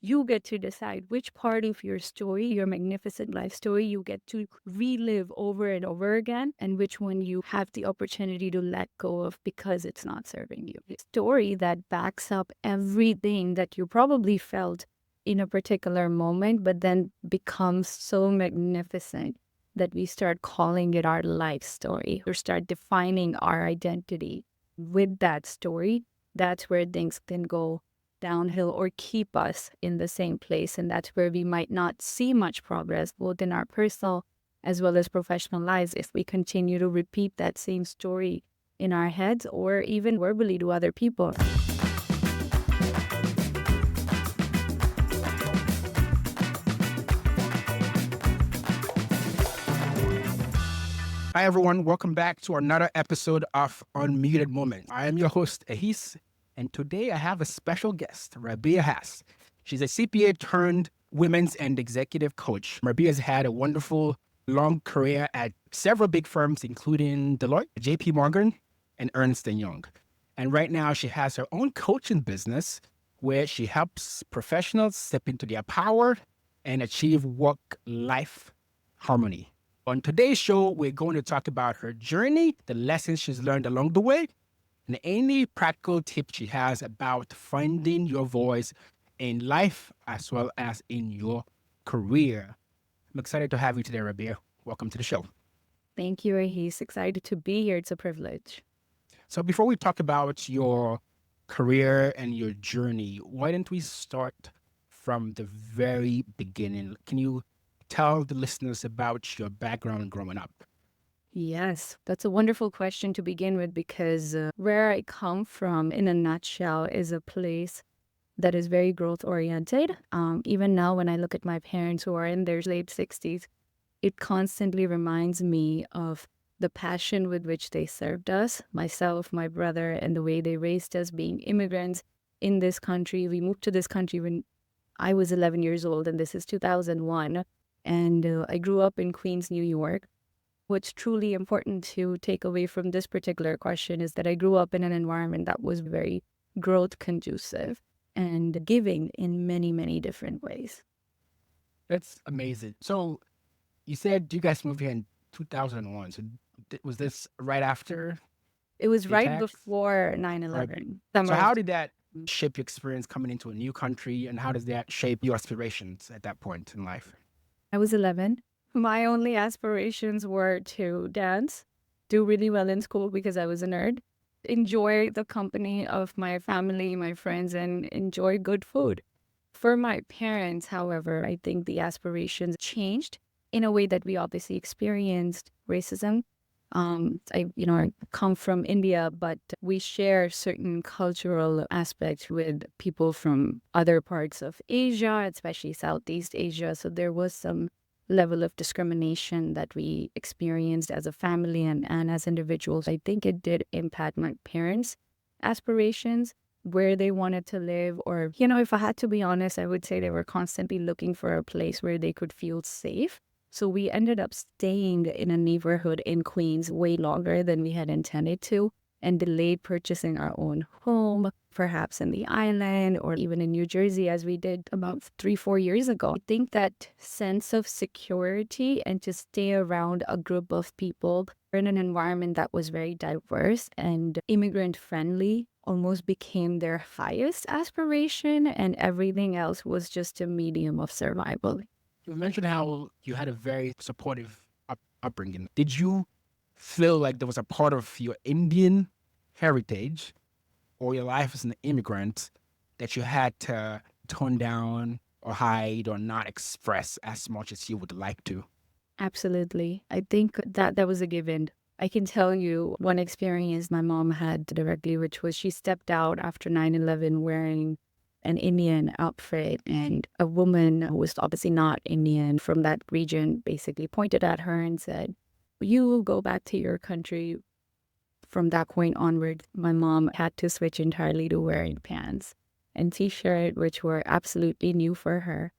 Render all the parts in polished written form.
You get to decide which part of your story, your magnificent life story, you get to relive over and over again, and which one you have the opportunity to let go of because it's not serving you. A story that backs up everything that you probably felt in a particular moment, but then becomes so magnificent that we start calling it our life story or start defining our identity with that story. That's where things can go downhill or keep us in the same place. And that's where we might not see much progress, both in our personal as well as professional lives, if we continue to repeat that same story in our heads or even verbally to other people. Hi, everyone. Welcome back to another episode of Unmuted Moment. I am your host, Ehis, and today I have a special guest, Rabiya Hass. She's a CPA turned women's and executive coach. Rabia has had a wonderful, long career at several big firms, including Deloitte, JP Morgan, and Ernst& Young. And right now, she has her own coaching business where she helps professionals step into their power and achieve work-life harmony. On today's show, we're going to talk about her journey, the lessons she's learned along the way, and any practical tips she has about finding your voice in life as well as in your career. I'm excited to have you today, Rabia. Welcome to the show. Thank you, He's excited to be here. It's a privilege. So before we talk about your career and your journey, why don't we start from the very beginning? Can you tell the listeners about your background growing up? Yes, that's a wonderful question to begin with because where I come from, in a nutshell, is a place that is very growth oriented. Even now, when I look at my parents who are in their late 60s, it constantly reminds me of the passion with which they served us, myself, my brother, and the way they raised us being immigrants in this country. We moved to this country when I was 11 years old, and this is 2001. And I grew up in Queens, New York. What's truly important to take away from this particular question is that I grew up in an environment that was very growth conducive and giving in many, many different ways. That's amazing. So you said you guys moved here in 2001. So was this right after It was the right attacks? before Right. 9/11, So summer of. how did that shape your experience coming into a new country, and how does that shape your aspirations at that point in life? I was 11. My only aspirations were to dance, do really well in school because I was a nerd, enjoy the company of my family, my friends, and enjoy good food. For my parents, however, I think the aspirations changed in a way that we obviously experienced racism. I come from India, but we share certain cultural aspects with people from other parts of Asia, especially Southeast Asia. So there was some level of discrimination that we experienced as a family and as individuals. I think it did impact my parents' aspirations, where they wanted to live, or, if I had to be honest, I would say they were constantly looking for a place where they could feel safe. So we ended up staying in a neighborhood in Queens way longer than we had intended to and delayed purchasing our own home, perhaps in the island or even in New Jersey, as we did about 3-4 years ago. I think that sense of security and to stay around a group of people in an environment that was very diverse and immigrant friendly almost became their highest aspiration, and everything else was just a medium of survival. You mentioned how you had a very supportive upbringing. Did you feel like there was a part of your Indian heritage or your life as an immigrant that you had to tone down or hide or not express as much as you would like to? Absolutely. I think that was a given. I can tell you one experience my mom had directly, which was she stepped out after 9/11 wearing an Indian outfit, and a woman who was obviously not Indian from that region basically pointed at her and said, "You will go back to your country." From that point onward, my mom had to switch entirely to wearing pants and t-shirt, which were absolutely new for her.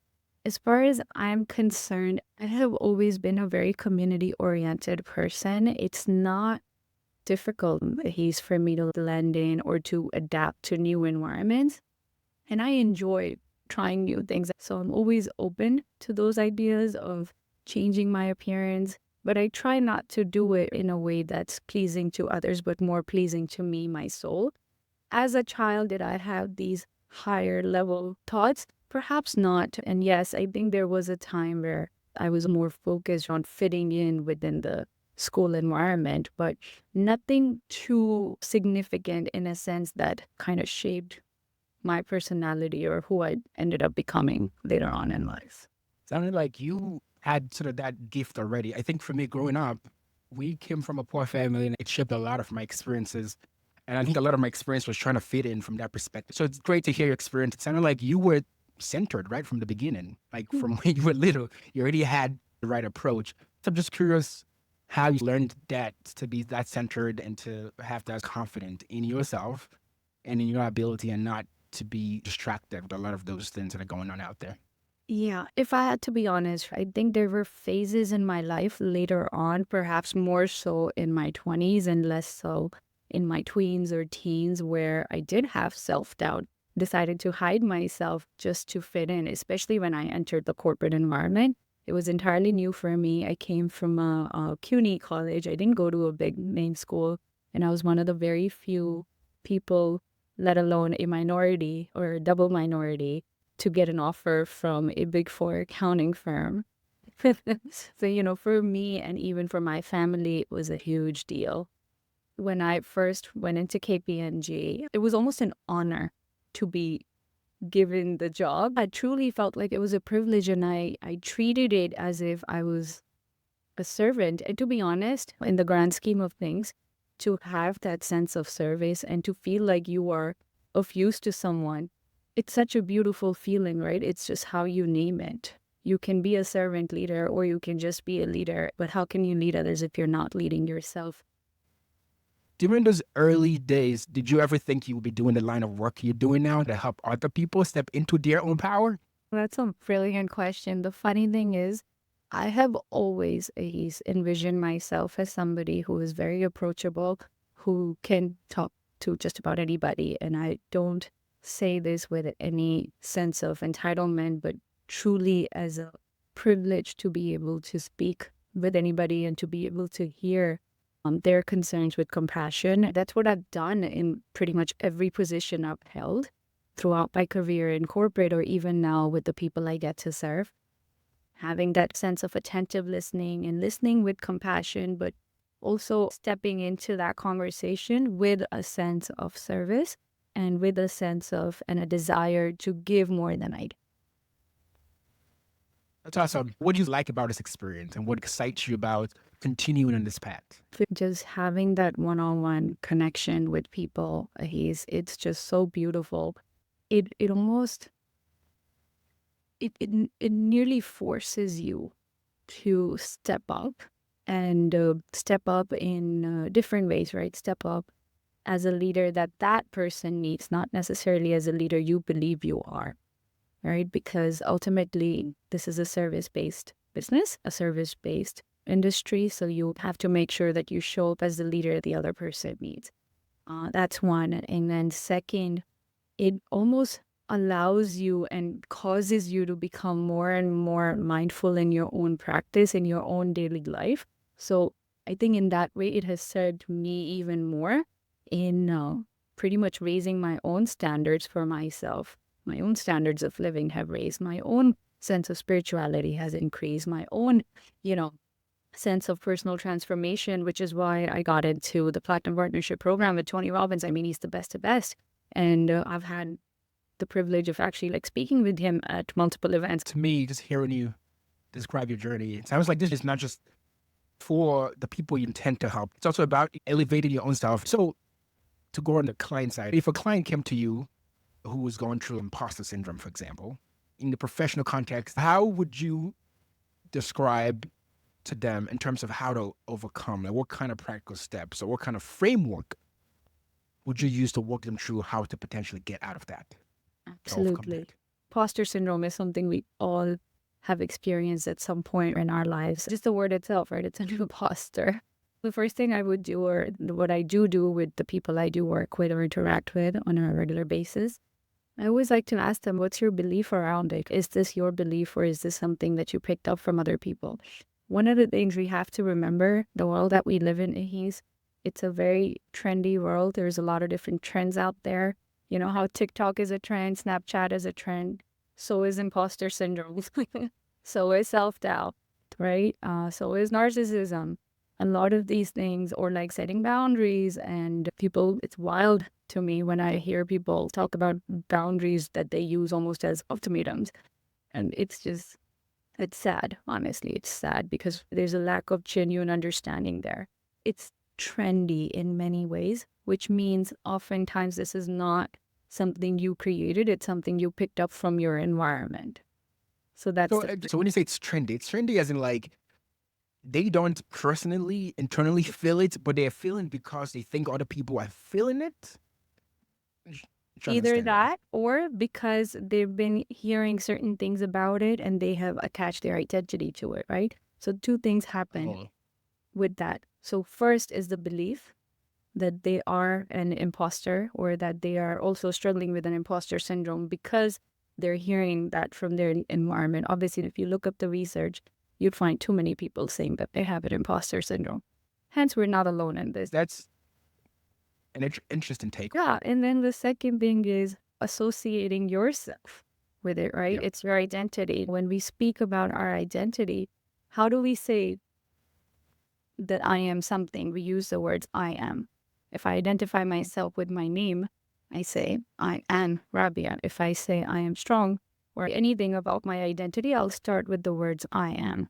As far as I'm concerned, I have always been a very community-oriented person. It's not difficult, he's for me to blend in or to adapt to new environments. And I enjoy trying new things. So I'm always open to those ideas of changing my appearance, but I try not to do it in a way that's pleasing to others, but more pleasing to me, my soul. As a child, did I have these higher level thoughts? Perhaps not. And yes, I think there was a time where I was more focused on fitting in within the school environment, but nothing too significant in a sense that kind of shaped my personality or who I ended up becoming later on in life. Sounded like you had sort of that gift already. I think for me growing up, we came from a poor family and it shaped a lot of my experiences. And I think a lot of my experience was trying to fit in from that perspective. So it's great to hear your experience. It sounded like you were centered right from the beginning. Like from when you were little, you already had the right approach. So I'm just curious how you learned that to be that centered and to have that confident in yourself and in your ability and not to be distracted with a lot of those things that are going on out there. Yeah, if I had to be honest, I think there were phases in my life later on, perhaps more so in my 20s and less so in my tweens or teens, where I did have self doubt, decided to hide myself just to fit in, especially when I entered the corporate environment. It was entirely new for me. I came from a CUNY college. I didn't go to a big name school, and I was one of the very few people, let alone a minority or a double minority, to get an offer from a big four accounting firm. So, for me and even for my family, it was a huge deal. When I first went into KPMG, it was almost an honor to be given the job. I truly felt like it was a privilege, and I treated it as if I was a servant. And to be honest, in the grand scheme of things, to have that sense of service and to feel like you are of use to someone, it's such a beautiful feeling, right? It's just how you name it. You can be a servant leader or you can just be a leader, but how can you lead others if you're not leading yourself? During those early days, did you ever think you would be doing the line of work you're doing now to help other people step into their own power? That's a brilliant question. The funny thing is, I have always envisioned myself as somebody who is very approachable, who can talk to just about anybody. And I don't say this with any sense of entitlement, but truly as a privilege to be able to speak with anybody and to be able to hear their concerns with compassion. That's what I've done in pretty much every position I've held throughout my career in corporate or even now with the people I get to serve. Having that sense of attentive listening and listening with compassion, but also stepping into that conversation with a sense of service and with a sense of and a desire to give more than I do. That's awesome. What do you like about this experience and what excites you about continuing on this path? Just having that one-on-one connection with people, it's just so beautiful. It almost it nearly forces you to step up and step up in different ways, right? Step up as a leader that that person needs, not necessarily as a leader you believe you are, right? Because ultimately, this is a service-based business, a service-based industry. So you have to make sure that you show up as the leader the other person needs. That's one. And then second, it almost allows you and causes you to become more and more mindful in your own practice, in your own daily life. So I think in that way, it has served me even more in pretty much raising my own standards for myself. My own standards of living have raised. My own sense of spirituality has increased. My own, sense of personal transformation, which is why I got into the Platinum Partnership Program with Tony Robbins. I mean, he's the best of best. And I've had the privilege of actually speaking with him at multiple events. To me, just hearing you describe your journey, it sounds like this is not just for the people you intend to help. It's also about elevating your own self. So to go on the client side, if a client came to you who was going through imposter syndrome, for example, in the professional context, how would you describe to them in terms of how to overcome? Like what kind of practical steps or what kind of framework would you use to walk them through how to potentially get out of that? Absolutely. Imposter syndrome is something we all have experienced at some point in our lives. Just the word itself, right? It's an imposter. The first thing I would do, or what I do with the people I do work with or interact with on a regular basis, I always like to ask them, what's your belief around it? Is this your belief or is this something that you picked up from other people? One of the things we have to remember, the world that we live in, Ehis, it's a very trendy world. There's a lot of different trends out there. You know how TikTok is a trend, Snapchat is a trend. So is imposter syndrome. So is self-doubt, right? So is narcissism. A lot of these things, or like setting boundaries, and people, it's wild to me when I hear people talk about boundaries that they use almost as ultimatums. And it's sad, honestly. It's sad because there's a lack of genuine understanding there. It's trendy in many ways, which means oftentimes this is not something you created, it's something you picked up from your environment. So that's So, the so when you say it's trendy as in like they don't personally, internally feel it, but they're feeling because they think other people are feeling it. I'm trying to either understand that. that or because they've been hearing certain things about it and they have attached their identity to it, right? So two things happen Oh. with that. So first is the belief that they are an imposter or that they are also struggling with an imposter syndrome because they're hearing that from their environment. Obviously, if you look up the research, you'd find too many people saying that they have an imposter syndrome. Hence, we're not alone in this. That's an interesting take. Yeah. And then the second thing is associating yourself with it, right? Yeah. It's your identity. When we speak about our identity, how do we say that I am something? We use the words I am. If I identify myself with my name, I say I am Rabia. If I say I am strong or anything about my identity, I'll start with the words I am,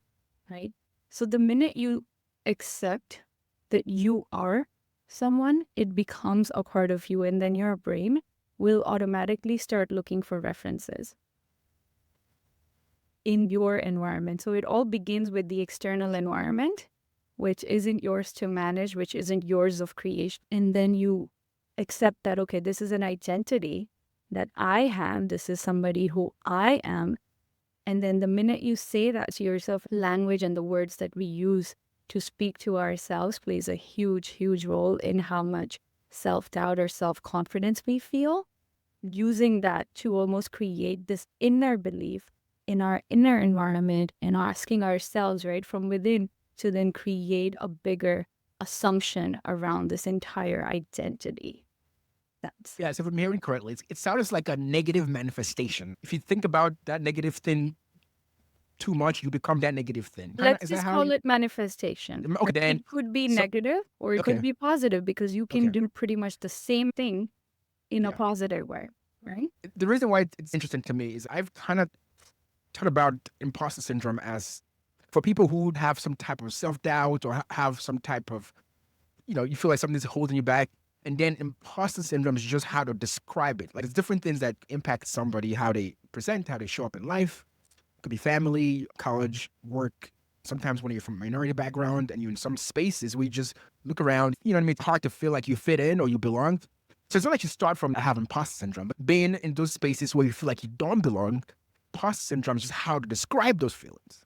right? So the minute you accept that you are someone, it becomes a part of you, and then your brain will automatically start looking for references in your environment. So it all begins with the external environment, which isn't yours to manage, which isn't yours of creation. And then you accept that, okay, this is an identity that I have. This is somebody who I am. And then the minute you say that to yourself, language and the words that we use to speak to ourselves plays a huge, huge role in how much self doubt or self confidence we feel. Using that to almost create this inner belief in our inner environment and asking ourselves, right, from within to then create a bigger assumption around this entire identity. That's Yeah, so if I'm hearing correctly, it sounds like a negative manifestation. If you think about that negative thing too much, you become that negative thing. Kind of, let's is that just how call you? it manifestation. Okay, then. It could be So negative or it could okay, be positive because you can okay, do pretty much the same thing in a yeah. positive way, right? The reason why it's interesting to me is I've kind of thought about imposter syndrome as for people who have some type of self doubt or have some type of, you feel like something's holding you back. And then imposter syndrome is just how to describe it. Like there's different things that impact somebody, how they present, how they show up in life. It could be family, college, work. Sometimes when you're from a minority background and you're in some spaces, we just look around, you know what I mean? It's hard to feel like you fit in or you belong. So it's not like you start from having imposter syndrome, but being in those spaces where you feel like you don't belong, imposter syndrome is just how to describe those feelings.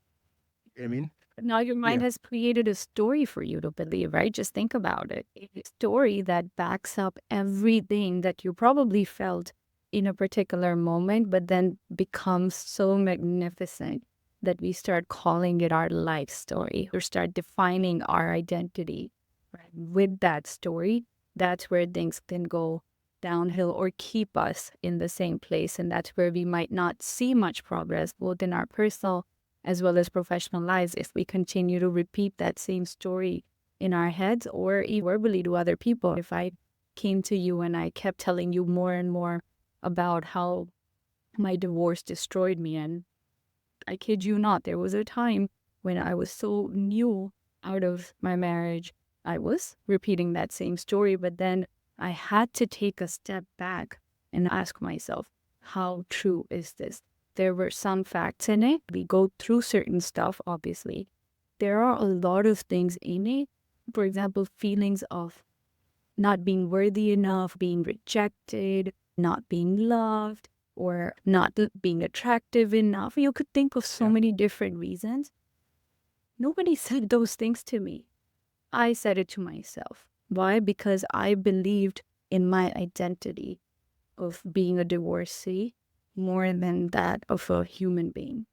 You know what I mean? Now your Yeah. mind has created a story for you to believe, right? Just think about it. A story that backs up everything that you probably felt in a particular moment, but then becomes so magnificent that we start calling it our life story or start defining our identity, right? With that story. That's where things can go downhill or keep us in the same place. And that's where we might not see much progress, both in our personal as well as professional lives, if we continue to repeat that same story in our heads or verbally to other people. If I came to you and I kept telling you more and more about how my divorce destroyed me, and I kid you not, there was a time when I was so new out of my marriage, I was repeating that same story, but then I had to take a step back and ask myself, how true is this? There were some facts in it. We go through certain stuff, obviously. There are a lot of things in it. For example, feelings of not being worthy enough, being rejected, not being loved, or not being attractive enough. You could think of so Yeah. many different reasons. Nobody said those things to me. I said it to myself. Why? Because I believed in my identity. of being a divorcee more than that of a human being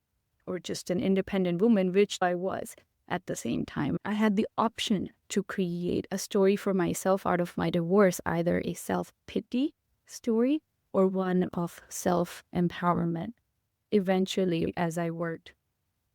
or just an independent woman, which I was at the same time. I had the option to create a story for myself out of my divorce, either a self pity story or one of self empowerment. Eventually, as I worked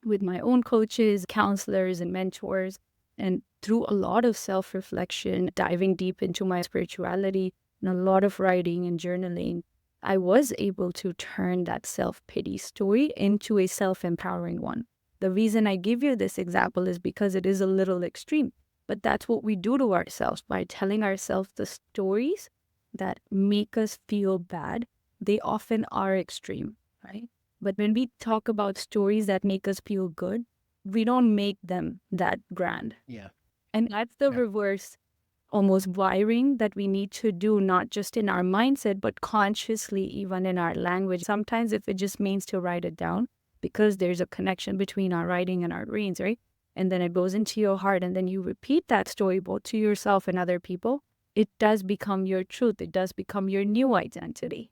with my own coaches, counselors, and mentors, and through a lot of self reflection, diving deep into my spirituality and a lot of writing and journaling, I was able to turn that self pity story into a self empowering one. The reason I give you this example is because it is a little extreme, but that's what we do to ourselves by telling ourselves the stories that make us feel bad. They often are extreme, right? But when we talk about stories that make us feel good, we don't make them that grand. Yeah. And that's the Yeah. reverse almost wiring that we need to do, not just in our mindset, but consciously, even in our language. Sometimes, if it just means to write it down, because there's a connection between our writing and our brains, right? And then it goes into your heart, and then you repeat that story both to yourself and other people. It does become your truth. It does become your new identity.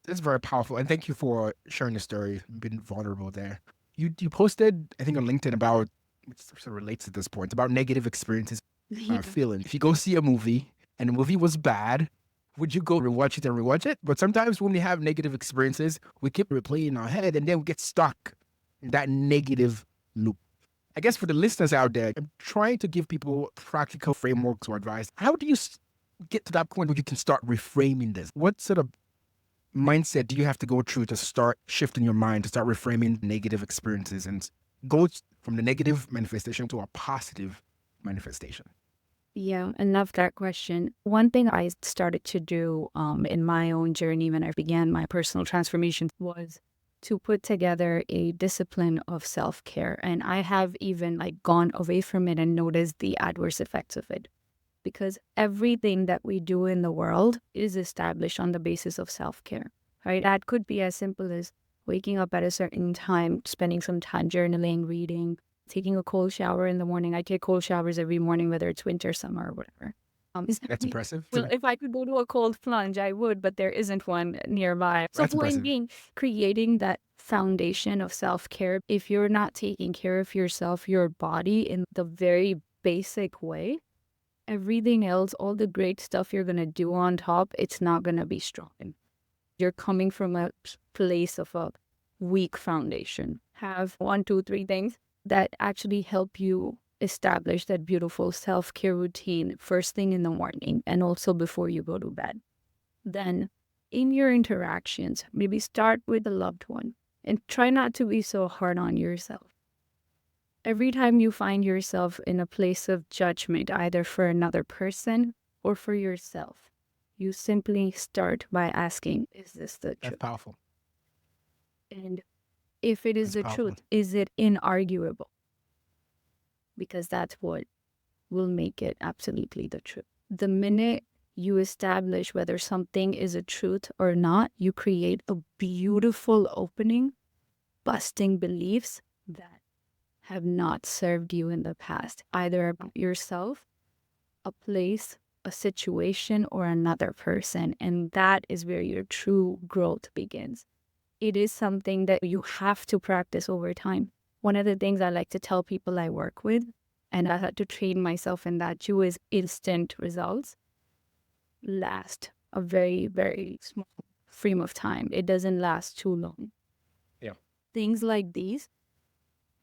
It's very powerful. And thank you for sharing the story, being vulnerable there. You posted, I think, on LinkedIn about, which sort of relates to this point, about negative experiences, Yeah. feeling. If you go see a movie and the movie was bad, would you go rewatch it and rewatch it? But sometimes when we have negative experiences, we keep replaying in our head and then we get stuck in that negative loop. I guess for the listeners out there, I'm trying to give people practical frameworks or advice. How do you get to that point where you can start reframing this? What sort of mindset do you have to go through to start shifting your mind, to start reframing negative experiences and go from the negative manifestation to a positive manifestation? Yeah, I love that question. One thing I started to do in my own journey when I began my personal transformation was to put together a discipline of self-care. And I have even like gone away from it and noticed the adverse effects of it. Because everything that we do in the world is established on the basis of self-care, right? That could be as simple as waking up at a certain time, spending some time journaling, reading, taking a cold shower in the morning. I take cold showers every morning, whether it's winter, summer, or whatever. That's impressive. Well, if I could go to a cold plunge, I would, but there isn't one nearby. So That's point impressive. being, creating that foundation of self-care. If you're not taking care of yourself, your body in the very basic way, everything else, all the great stuff you're going to do on top, it's not going to be strong. You're coming from a place of a weak foundation. Have one, two, three things that actually help you establish that beautiful self-care routine first thing in the morning and also before you go to bed. Then in your interactions, maybe start with a loved one and try not to be so hard on yourself. Every time you find yourself in a place of judgment, either for another person or for yourself, you simply start by asking, is this the That's truth? powerful. And if it is That's the powerful. truth, is it inarguable? Because that's what will make it absolutely the truth. The minute you establish whether something is a truth or not, you create a beautiful opening, busting beliefs that have not served you in the past, either about yourself, a place, a situation, or another person. And that is where your true growth begins. It is something that you have to practice over time. One of the things I like to tell people I work with, and I had to train myself in that too, is instant results last a very, very small frame of time. It doesn't last too long. Yeah. Things like these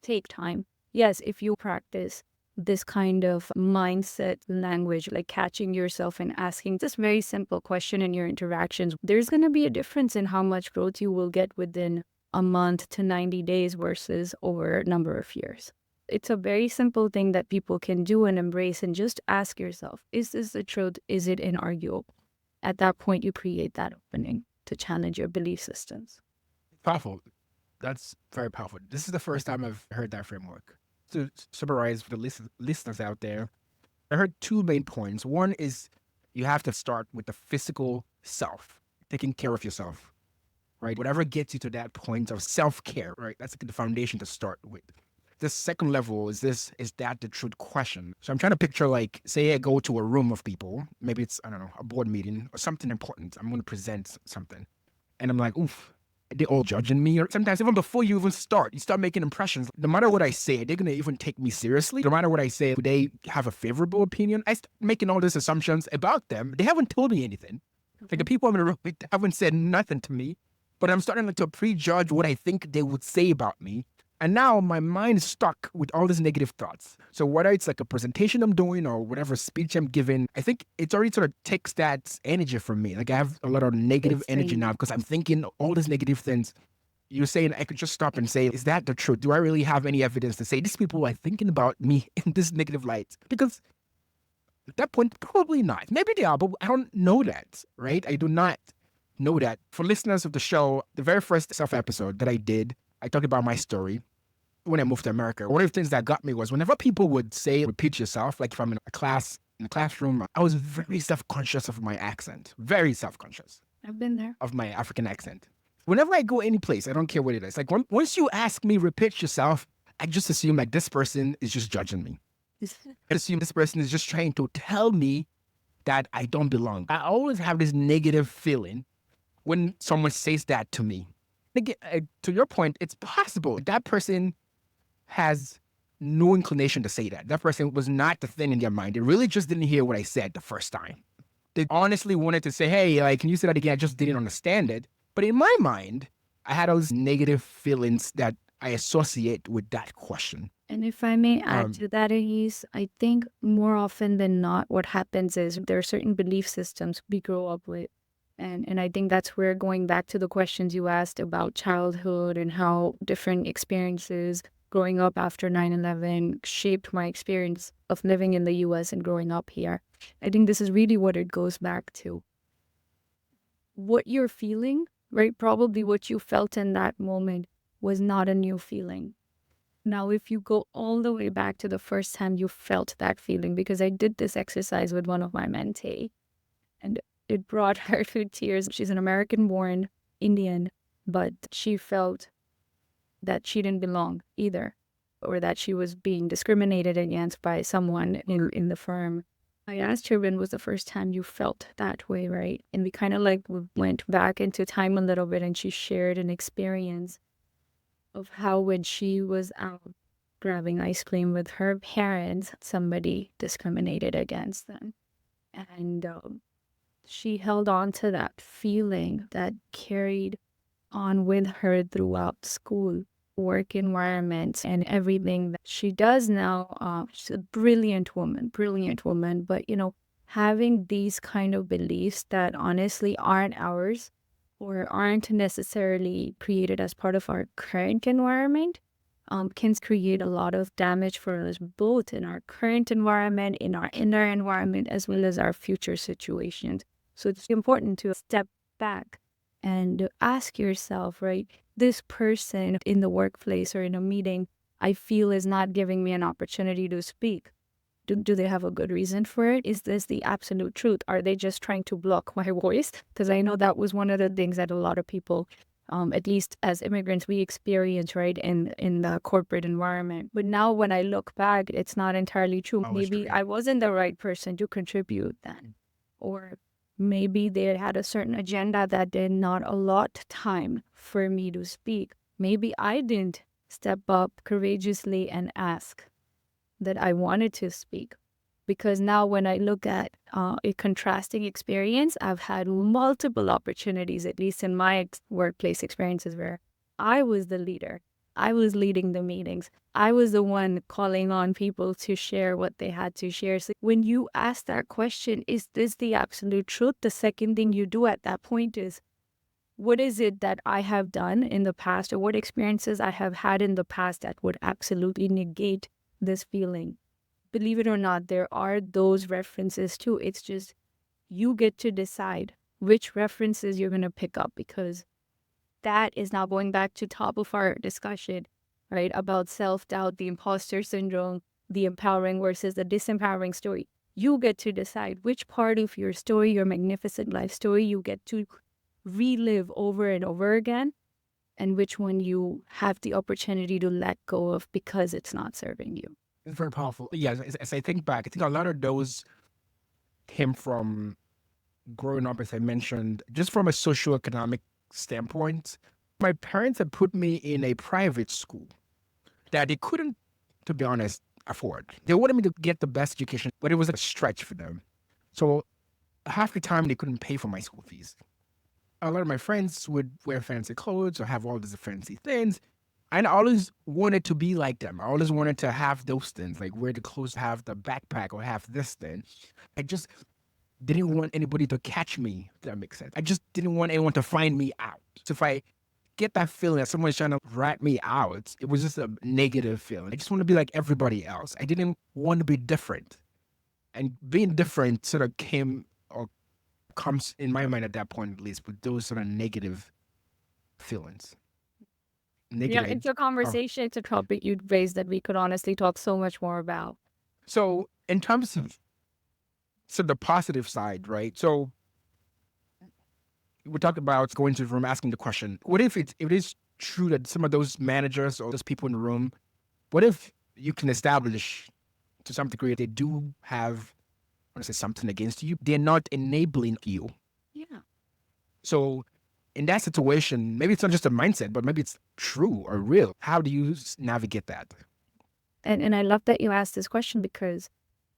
take time. Yes, if you practice this kind of mindset language, like catching yourself and asking this very simple question in your interactions, there's going to be a difference in how much growth you will get within a month to 90 days versus over a number of years. It's a very simple thing that people can do and embrace and just ask yourself, is this the truth? Is it inarguable? At that point, you create that opening to challenge your belief systems. Powerful. That's very powerful. This is the first time I've heard that framework. To summarize for the listeners out there, I heard two main points. One is you have to start with the physical self, taking care of yourself, right? Whatever gets you to that point of self care, right? That's the foundation to start with. this second level is that the truth question. So I'm trying to picture, like, say I go to a room of people, maybe it's, I don't know, a board meeting or something important. I'm going to present something. And I'm like, oof, they all judging me. Or sometimes even before you even start, you start making impressions. No matter what I say, they're gonna even take me seriously. No matter what I say, would they have a favorable opinion? I start making all these assumptions about them. They haven't told me anything. Like the people in the room, they haven't said nothing to me. But I'm starting to prejudge what I think they would say about me. And now my mind is stuck with all these negative thoughts. So whether it's like a presentation I'm doing or whatever speech I'm giving, I think it's already sort of takes that energy from me. Like I have a lot of negative energy now because I'm thinking all these negative things. You're saying I could just stop and say, is that the truth? Do I really have any evidence to say these people are thinking about me in this negative light? Because at that point, probably not. Maybe they are, but I don't know that, right? I do not know that. For listeners of the show, the very first self episode that I did, I talked about my story when I moved to America. One of the things that got me was whenever people would say, repeat yourself, like if I'm in a class, in a classroom, I was very self-conscious of my accent, very self-conscious I've been there. of my African accent. Whenever I go any place, I don't care what it is. Like once you ask me, repeat yourself, I just assume like this person is just judging me. I assume this person is just trying to tell me that I don't belong. I always have this negative feeling when someone says that to me. Again, to your point, it's possible that person has no inclination to say that. That person was not the thing in their mind. They really just didn't hear what I said the first time. They honestly wanted to say, hey, like, can you say that again? I just didn't understand it. But in my mind, I had all these negative feelings that I associate with that question. And if I may add to that, Ehis, I think more often than not, what happens is there are certain belief systems we grow up with. And I think that's where, going back to the questions you asked about childhood and how different experiences growing up after 9/11 shaped my experience of living in the US and growing up here. I think this is really what it goes back to. What you're feeling, right? Probably what you felt in that moment was not a new feeling. Now, if you go all the way back to the first time you felt that feeling, because I did this exercise with one of my mentees, and it brought her to tears. She's an American-born Indian, but she felt that she didn't belong either, or that she was being discriminated against by someone in the firm. I asked her, when was the first time you felt that way, right? And we kind of like went back into time a little bit, and she shared an experience of how when she was out grabbing ice cream with her parents, somebody discriminated against them. And she held on to that feeling that carried on with her throughout school, work environments, and everything that she does now. She's a brilliant woman, but, having these kind of beliefs that honestly aren't ours or aren't necessarily created as part of our current environment can create a lot of damage for us, both in our current environment, in our inner environment, as well as our future situations. So it's important to step back and ask yourself, right, this person in the workplace or in a meeting, I feel is not giving me an opportunity to speak. Do they have a good reason for it? Is this the absolute truth? Are they just trying to block my voice? Because I know that was one of the things that a lot of people, at least as immigrants, we experience, right, in the corporate environment. But now when I look back, it's not entirely true. Maybe I wasn't the right person to contribute then. Or maybe they had a certain agenda that did not allot time for me to speak. Maybe I didn't step up courageously and ask that I wanted to speak. Because now when I look at a contrasting experience, I've had multiple opportunities, at least in my workplace experiences, where I was the leader. I was leading the meetings. I was the one calling on people to share what they had to share. So when you ask that question, is this the absolute truth? The second thing you do at that point is, what is it that I have done in the past, or what experiences I have had in the past that would absolutely negate this feeling? Believe it or not, there are those references too. It's just you get to decide which references you're going to pick up, because that is now going back to top of our discussion, right, about self-doubt, the imposter syndrome, the empowering versus the disempowering story. You get to decide which part of your story, your magnificent life story, you get to relive over and over again. and which one you have the opportunity to let go of because it's not serving you. It's very powerful. Yeah, as I think back, I think a lot of those came from growing up, as I mentioned, just from a socioeconomic standpoint. My parents had put me in a private school that they couldn't, to be honest, afford. They wanted me to get the best education, but it was a stretch for them. So half the time they couldn't pay for my school fees. A lot of my friends would wear fancy clothes or have all these fancy things. And I always wanted to be like them. I always wanted to have those things, like wear the clothes, have the backpack, or have this thing. I just didn't want anybody to catch me, if that makes sense. I just didn't want anyone to find me out. So if I get that feeling that someone's trying to rat me out, it was just a negative feeling. I just want to be like everybody else. I didn't want to be different. And being different sort of came or comes in my mind at that point, at least, with those sort of negative feelings. Yeah, Negative. it's a conversation, it's a topic you'd raised that we could honestly talk so much more about. So in terms of the positive side, right? So we talked about going to the room, asking the question, what if it is true that some of those managers or those people in the room, what if you can establish to some degree they do have, I want to say, something against you? They're not enabling you. Yeah. So in that situation, maybe it's not just a mindset, but maybe it's true or real. How do you navigate that? And I love that you asked this question because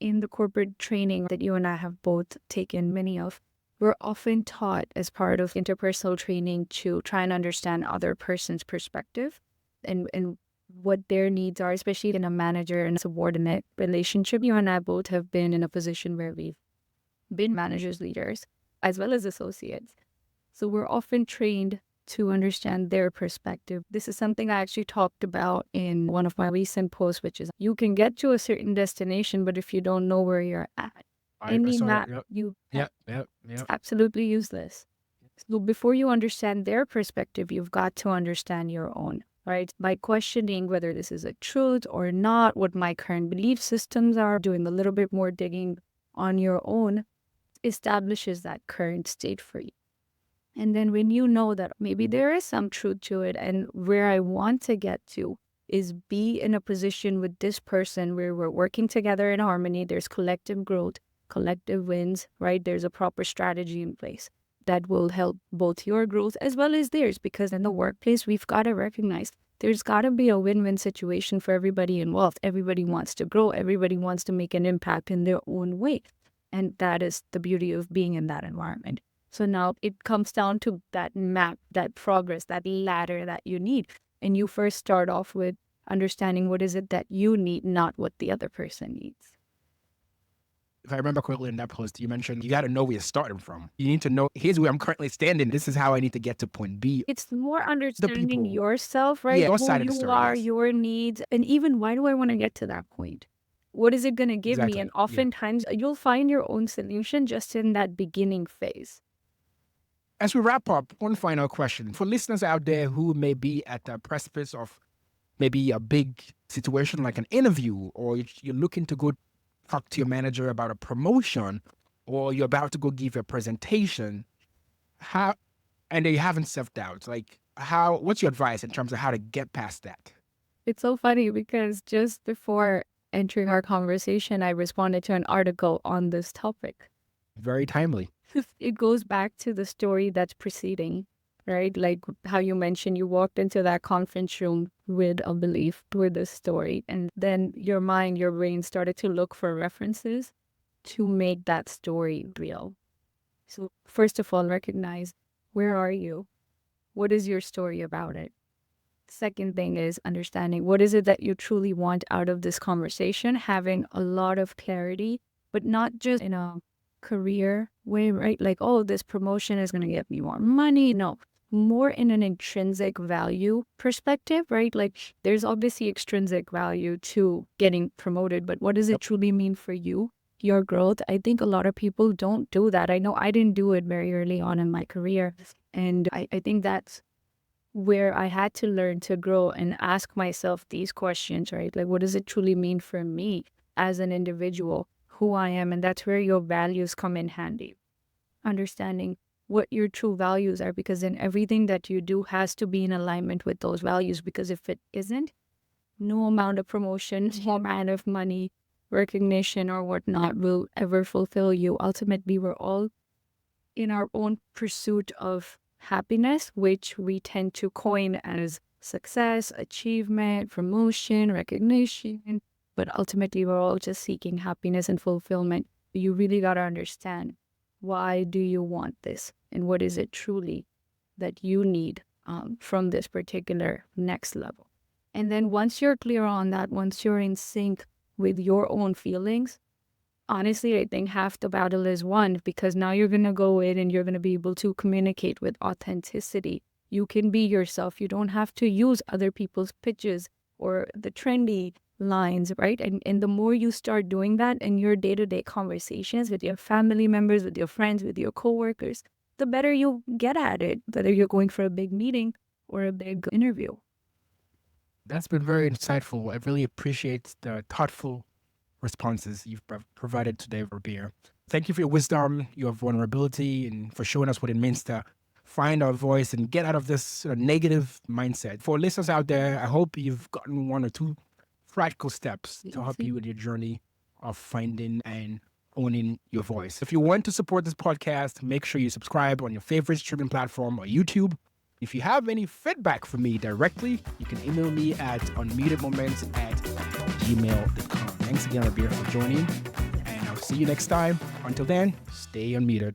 in the corporate training that you and I have both taken many of, we're often taught as part of interpersonal training to try and understand other person's perspective and what their needs are, especially in a manager and subordinate relationship. You and I both have been in a position where we've been managers, leaders, as well as associates. So we're often trained to understand their perspective. This is something I actually talked about in one of my recent posts, which is you can get to a certain destination, but if you don't know where you're at, any saw that. map Yep. you have Yep. is absolutely useless. So before you understand their perspective, you've got to understand your own, right? By questioning whether this is a truth or not, what my current belief systems are, doing a little bit more digging on your own establishes that current state for you. And then when you know that maybe there is some truth to it and where I want to get to is be in a position with this person where we're working together in harmony, there's collective growth, collective wins, right? There's a proper strategy in place that will help both your growth as well as theirs, because in the workplace, we've got to recognize there's got to be a win-win situation for everybody involved. Everybody wants to grow. Everybody wants to make an impact in their own way. And that is the beauty of being in that environment. So now it comes down to that map, that progress, that ladder that you need. And you first start off with understanding what is it that you need, not what the other person needs. If I remember correctly in that post, you mentioned you got to know where you're starting from. You need to know, here's where I'm currently standing. This is how I need to get to point B. It's more understanding people. yourself, right? Yeah, your Who side of the you story, are, yes. your needs, and even why do I want to get to that point? What is it going to give me? Exactly. And Yeah. oftentimes you'll find your own solution just in that beginning phase. As we wrap up, one final question for listeners out there who may be at the precipice of maybe a big situation like an interview, or you're looking to go talk to your manager about a promotion, or you're about to go give a presentation, and they haven't self-doubt, like what's your advice in terms of how to get past that? It's so funny because just before entering our conversation, I responded to an article on this topic. Very timely. It goes back to the story that's preceding, right? Like how you mentioned, you walked into that conference room with a belief, with a story, and then your mind, your brain started to look for references to make that story real. So first of all, recognize, where are you? What is your story about it? Second thing is understanding what is it that you truly want out of this conversation, having a lot of clarity, but not just in a career way, right? Like, oh, this promotion is going to get me more money. No, more in an intrinsic value perspective, right? Like, there's obviously extrinsic value to getting promoted, but what does it truly mean for you? Your growth. I think a lot of people don't do that. I know I didn't do it very early on in my career. And I think that's where I had to learn to grow and ask myself these questions, right? Like, what does it truly mean for me as an individual, who I am? And that's where your values come in handy. Understanding what your true values are, because then everything that you do has to be in alignment with those values. Because if it isn't, no amount of promotion, no amount of money, recognition, or whatnot will ever fulfill you. Ultimately, we're all in our own pursuit of happiness, which we tend to coin as success, achievement, promotion, recognition. But ultimately, we're all just seeking happiness and fulfillment. You really got to understand, why do you want this? And what is it truly that you need from this particular next level? And then once you're clear on that, once you're in sync with your own feelings, honestly, I think half the battle is won, because now you're going to go in and you're going to be able to communicate with authenticity. You can be yourself. You don't have to use other people's pitches or the trendy lines, right? And the more you start doing that in your day-to-day conversations with your family members, with your friends, with your coworkers, the better you get at it, whether you're going for a big meeting or a big interview. That's been very insightful. I really appreciate the thoughtful responses you've provided today, Rabia. Thank you for your wisdom, your vulnerability, and for showing us what it means to find our voice and get out of this sort of negative mindset. For listeners out there, I hope you've gotten one or two practical steps to help you with your journey of finding and owning your voice. If you want to support this podcast, make sure you subscribe on your favorite streaming platform or YouTube. If you have any feedback for me directly, you can email me at unmutedmoments@gmail.com. Thanks again, Rabia, for joining, and I'll see you next time. Until then, stay unmuted.